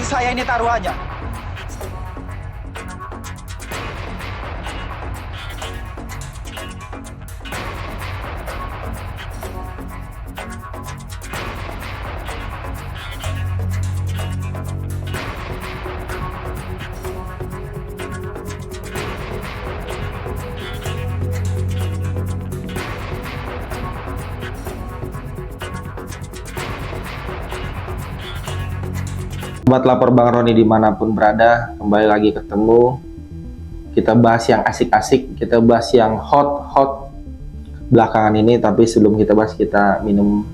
saya ini taruhannya. Buat lapor Bang Roni dimanapun berada, kembali lagi ketemu. Kita bahas yang asik-asik, kita bahas yang hot belakangan ini. Tapi sebelum kita bahas, kita minum.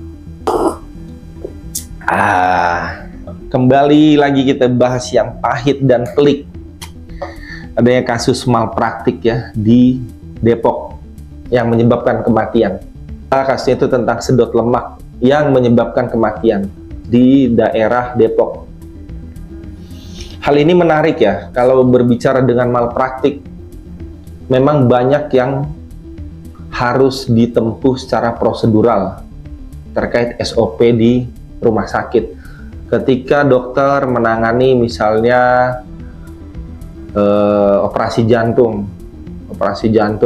Kembali lagi kita bahas yang pahit dan pelik. Adanya kasus malpraktik ya di Depok yang menyebabkan kematian. Kasusnya itu tentang sedot lemak yang menyebabkan kematian di daerah Depok. Hal ini menarik ya, kalau berbicara dengan malpraktik, memang banyak yang harus ditempuh secara prosedural terkait SOP di rumah sakit. Ketika dokter menangani misalnya operasi jantung,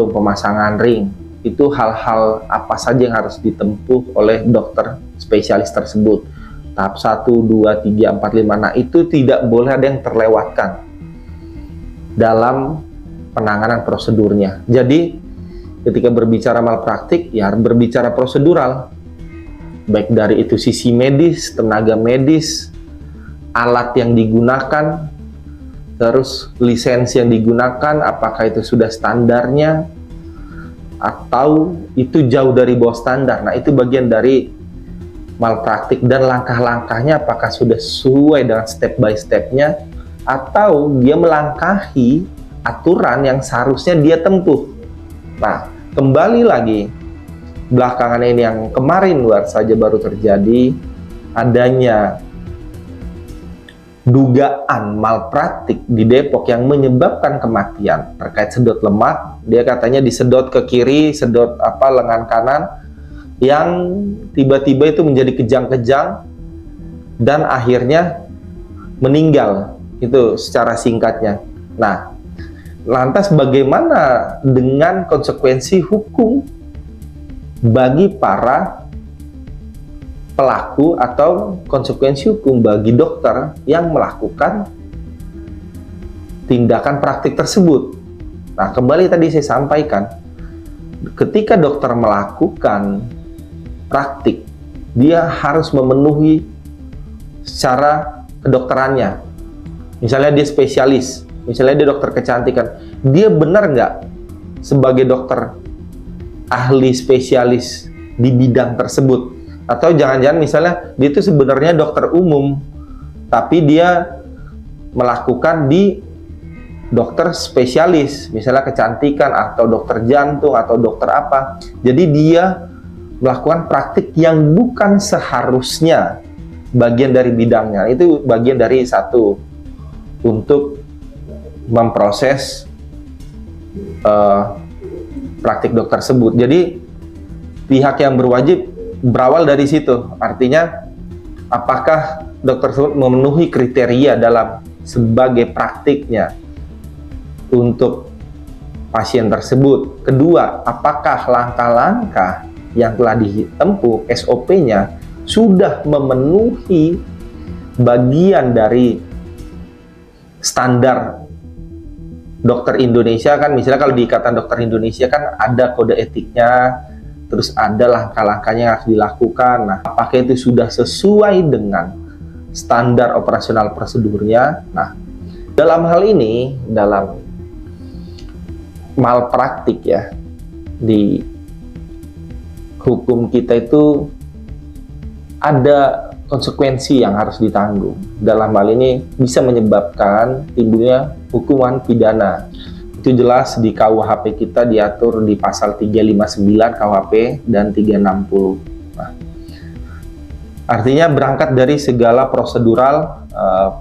pemasangan ring, itu hal-hal apa saja yang harus ditempuh oleh dokter spesialis tersebut. Tahap 1, 2, 3, 4, 5. Nah, itu tidak boleh ada yang terlewatkan dalam penanganan prosedurnya. Jadi, ketika berbicara malpraktik, ya berbicara prosedural. Baik dari itu sisi medis, tenaga medis, alat yang digunakan, terus lisensi yang digunakan, apakah itu sudah standarnya, atau itu jauh dari bawah standar. Nah, itu bagian dari malpraktik, dan langkah-langkahnya apakah sudah sesuai dengan step by stepnya atau dia melangkahi aturan yang seharusnya dia tempuh. Nah, kembali lagi belakangan ini yang kemarin baru terjadi adanya dugaan malpraktik di Depok yang menyebabkan kematian terkait sedot lemak. Dia katanya disedot ke kiri, sedot lengan kanan, yang tiba-tiba itu menjadi kejang-kejang dan akhirnya meninggal, itu secara singkatnya. Nah, lantas bagaimana dengan konsekuensi hukum bagi para pelaku atau konsekuensi hukum bagi dokter yang melakukan tindakan praktik tersebut? Nah, kembali tadi saya sampaikan, ketika dokter melakukan praktik, dia harus memenuhi secara kedokterannya. Misalnya dia spesialis, misalnya dia dokter kecantikan, dia benar nggak sebagai dokter ahli spesialis di bidang tersebut? Atau jangan-jangan misalnya dia itu sebenarnya dokter umum, tapi dia melakukan di dokter spesialis, misalnya kecantikan atau dokter jantung atau dokter apa. Jadi dia melakukan praktik yang bukan seharusnya bagian dari bidangnya. Itu bagian dari satu untuk memproses praktik dokter tersebut. Jadi pihak yang berwajib berawal dari situ. Artinya apakah dokter tersebut memenuhi kriteria dalam sebagai praktiknya untuk pasien tersebut. Kedua, apakah langkah-langkah yang telah ditempuh SOP-nya sudah memenuhi bagian dari standar dokter Indonesia. Kan misalnya kalau di Ikatan Dokter Indonesia kan ada kode etiknya, terus ada langkah-langkahnya yang harus dilakukan. Nah, apakah itu sudah sesuai dengan standar operasional prosedurnya? Nah, dalam hal ini, dalam malpraktik ya, di hukum kita itu ada konsekuensi yang harus ditanggung. Dalam hal ini bisa menyebabkan timbulnya hukuman pidana. Itu jelas di KUHP kita diatur di pasal 359 KUHP dan 360. Nah, artinya berangkat dari segala prosedural,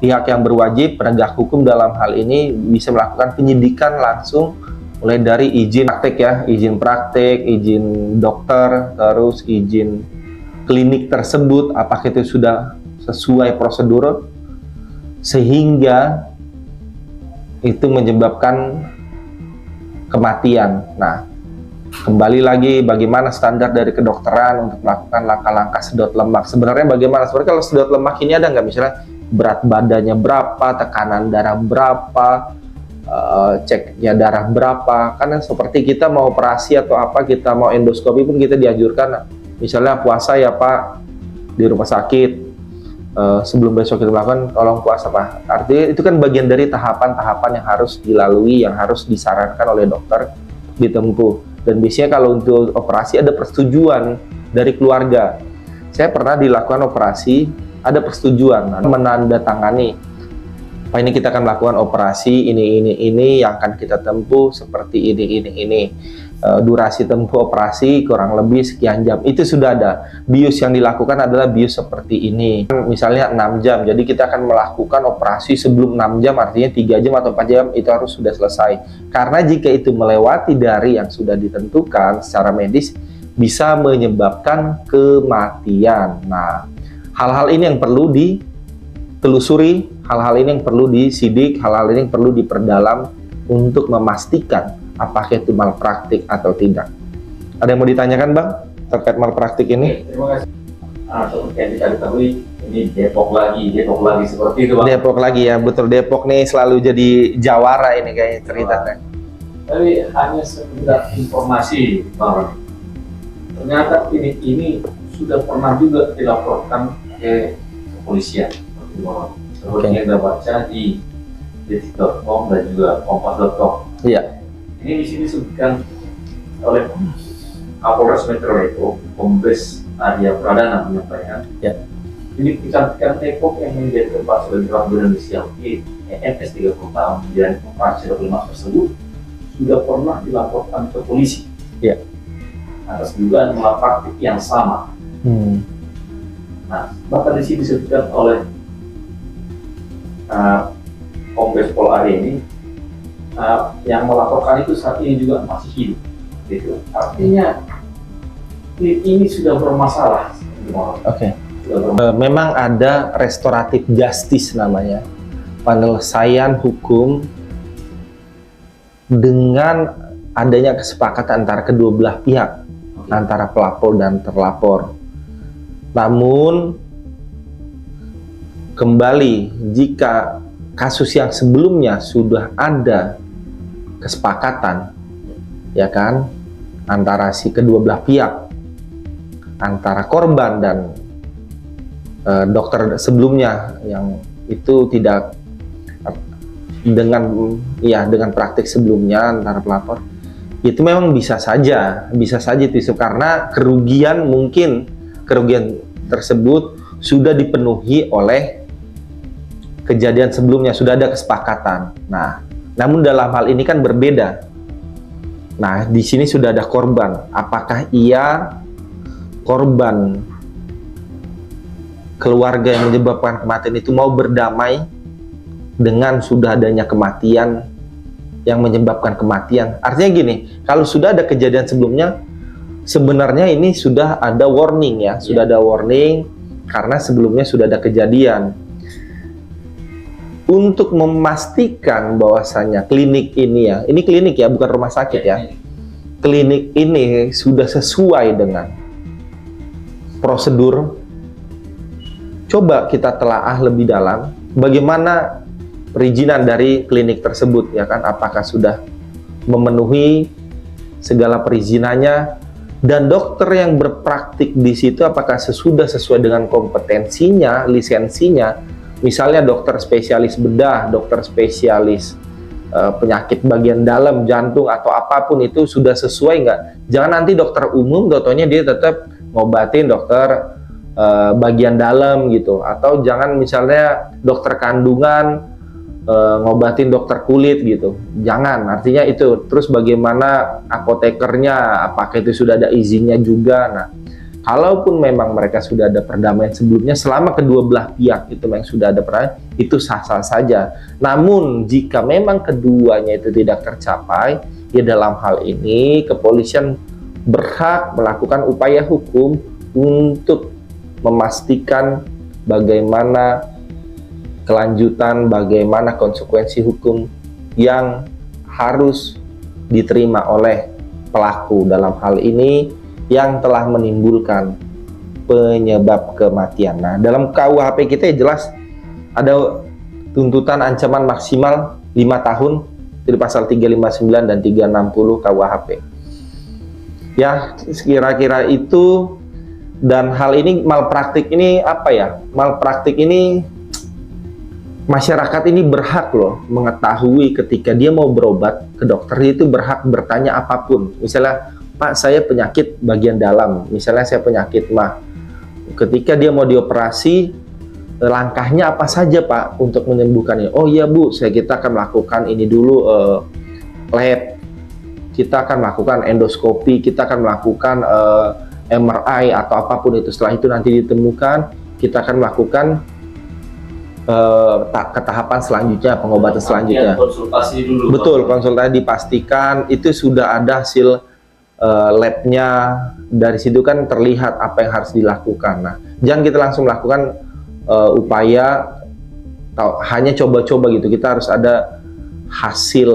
pihak yang berwajib penegak hukum dalam hal ini bisa melakukan penyidikan langsung, mulai dari izin praktek ya, izin praktek, izin dokter, terus izin klinik tersebut, apakah itu sudah sesuai prosedur, sehingga itu menyebabkan kematian. Nah, kembali lagi bagaimana standar dari kedokteran untuk melakukan langkah-langkah sedot lemak. Sebenarnya bagaimana? Sebenarnya kalau sedot lemak ini ada nggak, misalnya berat badannya berapa, tekanan darah berapa, ceknya darah berapa. Karena seperti kita mau operasi atau apa, kita mau endoskopi pun kita dianjurkan, misalnya puasa ya Pak di rumah sakit, sebelum besok kita melakukan, tolong puasa Pak. Artinya itu kan bagian dari tahapan-tahapan yang harus dilalui, yang harus disarankan oleh dokter ditempuh. Dan biasanya kalau untuk operasi ada persetujuan dari keluarga. Saya pernah dilakukan operasi, ada persetujuan, menandatangani, Pak ini kita akan melakukan operasi ini yang akan kita tempuh seperti ini. Durasi tempuh operasi kurang lebih sekian jam. Itu sudah ada. Bius yang dilakukan adalah bius seperti ini. Misalnya 6 jam. Jadi kita akan melakukan operasi sebelum 6 jam, artinya 3 jam atau 4 jam itu harus sudah selesai. Karena jika itu melewati dari yang sudah ditentukan secara medis, bisa menyebabkan kematian. Nah, hal-hal ini yang perlu ditelusuri, hal-hal ini yang perlu disidik, hal-hal ini yang perlu diperdalam untuk memastikan apakah itu malpraktik atau tidak. Ada yang mau ditanyakan Bang terkait malpraktik ini? Terima kasih. Seperti yang kita ketahui, ini Depok lagi seperti itu Bang. Depok lagi ya, betul. Depok nih selalu jadi jawara ini kayaknya ceritanya. Tapi hanya sekedar informasi Bang. Ternyata ini sudah pernah juga dilaporkan ke kepolisian. Seperti yang kita baca di detik.com dan juga kompas.com. Iya. Ini di sini disebutkan oleh Kapolres Metro Depok, Kombes Arya Pradana menyampaikan, ini pikan-pikan Depok yang menjadi tempat sebagai orang berinisial EMS 30 tahun menjalani operasi lemak tersebut sudah pernah dilaporkan ke polisi atas dugaan malpraktik yang sama. Nah, bahkan di sini disebutkan oleh Kombes Pol Arya ini, yang melaporkan itu saat ini juga masih hidup, gitu. Artinya ini sudah bermasalah. Oke. Memang ada restoratif justice namanya, penyelesaian hukum dengan adanya kesepakatan antara kedua belah pihak, antara pelapor dan terlapor. Namun kembali, jika kasus yang sebelumnya sudah ada kesepakatan, ya kan, antara si kedua belah pihak, antara korban dan dokter sebelumnya, yang itu tidak dengan praktik sebelumnya antara pelapor, itu memang bisa saja itu karena kerugian tersebut sudah dipenuhi oleh kejadian sebelumnya, sudah ada kesepakatan. Nah, namun dalam hal ini kan berbeda. Nah, di sini sudah ada korban. Apakah korban keluarga yang menyebabkan kematian itu mau berdamai dengan sudah adanya kematian yang menyebabkan kematian? Artinya gini, kalau sudah ada kejadian sebelumnya, sebenarnya ini sudah ada warning ya, sudah ada warning karena sebelumnya sudah ada kejadian. Untuk memastikan bahwasanya klinik ini klinik ya, bukan rumah sakit ya, klinik ini sudah sesuai dengan prosedur, coba kita telaah lebih dalam bagaimana perizinan dari klinik tersebut, ya kan, apakah sudah memenuhi segala perizinannya, dan dokter yang berpraktik di situ apakah sudah sesuai dengan kompetensinya, lisensinya. Misalnya dokter spesialis bedah, dokter spesialis penyakit bagian dalam, jantung atau apapun, itu sudah sesuai nggak? Jangan nanti dokter umum contohnya dia tetap ngobatin dokter bagian dalam gitu, atau jangan misalnya dokter kandungan ngobatin dokter kulit gitu, jangan. Artinya itu. Terus bagaimana apotekernya, apakah itu sudah ada izinnya juga? Nah, kalaupun memang mereka sudah ada perdamaian sebelumnya, selama kedua belah pihak itu memang sudah ada perdamaian, itu sah-sah saja. Namun jika memang keduanya itu tidak tercapai, ya dalam hal ini kepolisian berhak melakukan upaya hukum untuk memastikan bagaimana kelanjutan bagaimana konsekuensi hukum yang harus diterima oleh pelaku dalam hal ini yang telah menimbulkan penyebab kematian. Nah, dalam KUHP kita jelas ada tuntutan ancaman maksimal 5 tahun dari pasal 359 dan 360 KUHP. Ya, kira-kira itu. Dan hal ini malpraktik ini apa ya? Malpraktik ini masyarakat ini berhak loh mengetahui ketika dia mau berobat ke dokter, itu berhak bertanya apapun. Misalnya, Pak, saya penyakit bagian dalam, misalnya saya penyakit mah. Ketika dia mau dioperasi, langkahnya apa saja Pak untuk menyembuhkannya? Oh iya Bu, kita akan melakukan ini dulu, lab, kita akan melakukan endoskopi, kita akan melakukan MRI atau apapun itu. Setelah itu nanti ditemukan, kita akan melakukan ke tahapan selanjutnya, pengobatan selanjutnya. Konsultasi dulu. Betul, konsultasi dipastikan itu sudah ada hasil labnya. Dari situ kan terlihat apa yang harus dilakukan. Nah, jangan kita langsung melakukan upaya hanya coba-coba gitu. Kita harus ada hasil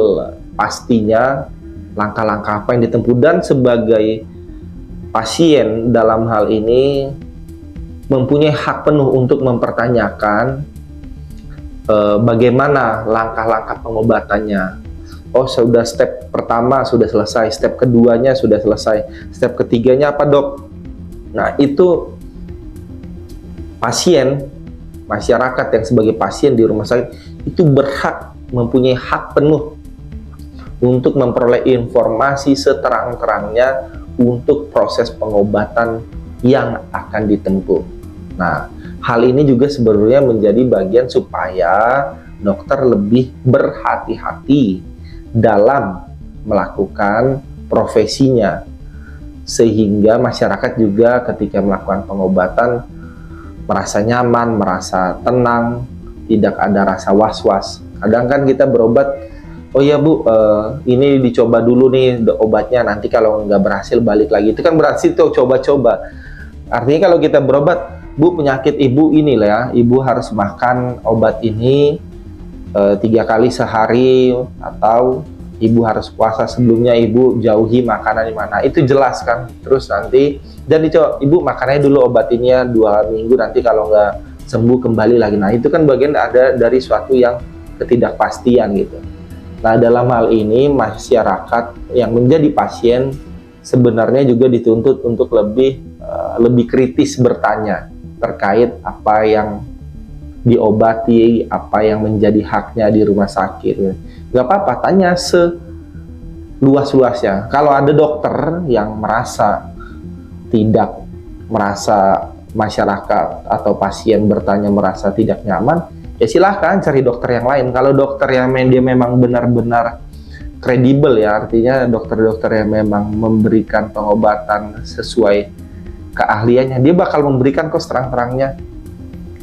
pastinya, langkah-langkah apa yang ditempuh, dan sebagai pasien dalam hal ini mempunyai hak penuh untuk mempertanyakan bagaimana langkah-langkah pengobatannya. Oh, sudah step pertama sudah selesai, step keduanya sudah selesai, step ketiganya apa Dok? Nah, itu pasien, masyarakat yang sebagai pasien di rumah sakit itu berhak, mempunyai hak penuh untuk memperoleh informasi seterang-terangnya untuk proses pengobatan yang akan ditempuh. Nah, hal ini juga sebenarnya menjadi bagian supaya dokter lebih berhati-hati dalam melakukan profesinya, sehingga masyarakat juga ketika melakukan pengobatan merasa nyaman, merasa tenang, tidak ada rasa was-was. Kadang kan kita berobat, oh ya Bu, ini dicoba dulu nih obatnya, nanti kalau nggak berhasil balik lagi. Itu kan berarti tuh coba-coba. Artinya kalau kita berobat, Bu, penyakit Ibu ini lah ya, Ibu harus makan obat ini 3 kali sehari, atau Ibu harus puasa sebelumnya, Ibu jauhi makanan di mana. Itu jelas kan. Terus nanti, dan dicoba, Ibu makannya dulu obat ini ya 2 minggu, nanti kalau nggak sembuh kembali lagi. Nah, itu kan bagian ada dari suatu yang ketidakpastian gitu. Nah, dalam hal ini masyarakat yang menjadi pasien sebenarnya juga dituntut untuk lebih kritis bertanya terkait apa yang diobati, apa yang menjadi haknya di rumah sakit. Gak apa-apa, tanya seluas-luasnya. Kalau ada dokter yang merasa masyarakat atau pasien bertanya merasa tidak nyaman, ya silahkan cari dokter yang lain. Kalau dokter yang dia memang benar-benar kredibel ya, artinya dokter-dokter yang memang memberikan pengobatan sesuai keahliannya, dia bakal memberikan kok terang-terangnya,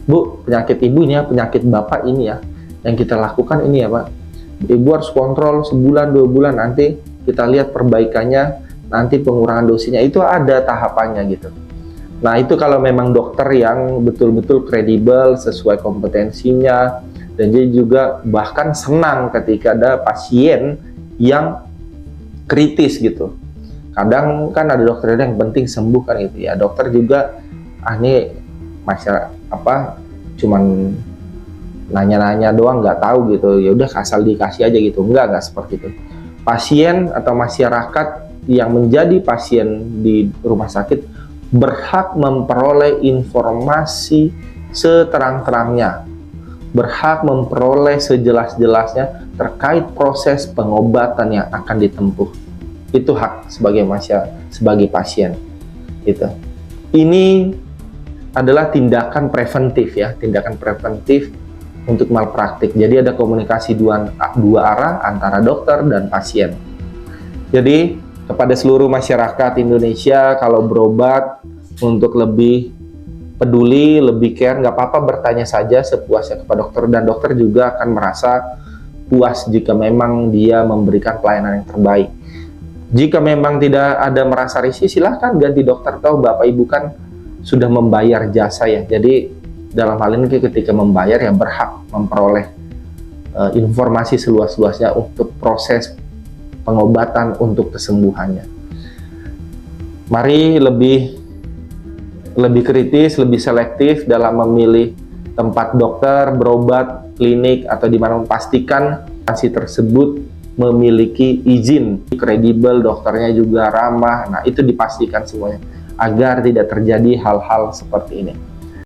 Bu, penyakit ibunya, penyakit bapak ini ya, yang kita lakukan ini ya Pak, Ibu harus kontrol sebulan 2 bulan, nanti kita lihat perbaikannya, nanti pengurangan dosisnya, itu ada tahapannya gitu. Nah, itu kalau memang dokter yang betul-betul kredibel sesuai kompetensinya, dan dia juga bahkan senang ketika ada pasien yang kritis gitu. Kadang kan ada dokter yang penting sembuh kan gitu ya. Dokter juga ini masyarakat cuman nanya-nanya doang, nggak tahu gitu. Ya udah asal dikasih aja gitu. Enggak seperti itu. Pasien atau masyarakat yang menjadi pasien di rumah sakit berhak memperoleh informasi seterang-terangnya, berhak memperoleh sejelas-jelasnya terkait proses pengobatan yang akan ditempuh. Itu hak sebagai pasien. Gitu. Ini adalah tindakan preventif ya, tindakan preventif untuk malpraktik. Jadi ada komunikasi dua arah antara dokter dan pasien. Jadi kepada seluruh masyarakat Indonesia, kalau berobat untuk lebih peduli, lebih care, nggak apa-apa bertanya saja sepuasnya kepada dokter, dan dokter juga akan merasa puas jika memang dia memberikan pelayanan yang terbaik. Jika memang tidak ada merasa risih, silahkan ganti dokter. Tahu Bapak Ibu kan sudah membayar jasa ya, jadi dalam hal ini ketika membayar ya berhak memperoleh informasi seluas-luasnya untuk proses pengobatan untuk kesembuhannya. Mari lebih kritis, lebih selektif dalam memilih tempat dokter, berobat, klinik, atau di mana memastikan instansi tersebut memiliki izin kredibel, dokternya juga ramah. Nah, itu dipastikan semuanya agar tidak terjadi hal-hal seperti ini.